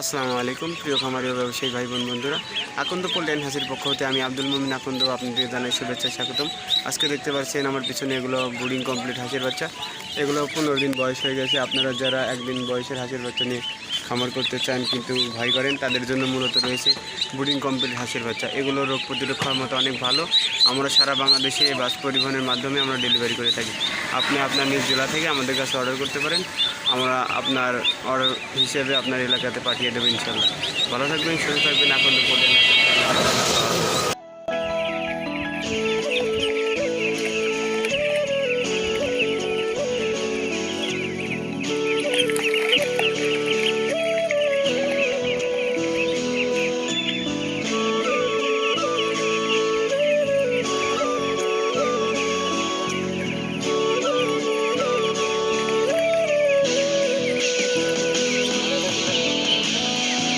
আসসালামু আলাইকুম প্রিয় খামারি ও ব্যবসায়ী ভাই বোন বন্ধুরা, আকন্দ পোল্ট্রি অ্যান্ড হাসির পক্ষ হতে আমি আব্দুল মুমিন আকন্দ আপনাদের জানাই শুভেচ্ছা স্বাগতম। আজকে দেখতে পাচ্ছেন আমার পিছনে এগুলো ব্রিডিং কমপ্লিট হাঁসের বাচ্চা। এগুলো 15 দিন বয়স হয়ে গেছে। আপনারা যারা একদিন বয়সের হাঁসের বাচ্চা নিয়ে খামার করতে চান কিন্তু ভয় করেন, তাদের জন্য মূলত রয়েছে ব্রিডিং কমপ্লিট হাঁসের বাচ্চা। এগুলো রোগ প্রতিরোধ ক্ষমতা অনেক ভালো। আমরা সারা বাংলাদেশে বাস পরিবহনের মাধ্যমে আমরা ডেলিভারি করে থাকি। আপনি আপনার নিজ জেলা থেকে আমাদের কাছে অর্ডার করতে পারেন। আমরা আপনার অর্ডার হিসেবে আপনার এলাকাতে পাঠিয়ে দেবো ইনশাল্লাহ। ভালো থাকবেন, সুস্থ থাকবেন। আকন্দ পোল্ট্রি অ্যান্ড হাসি।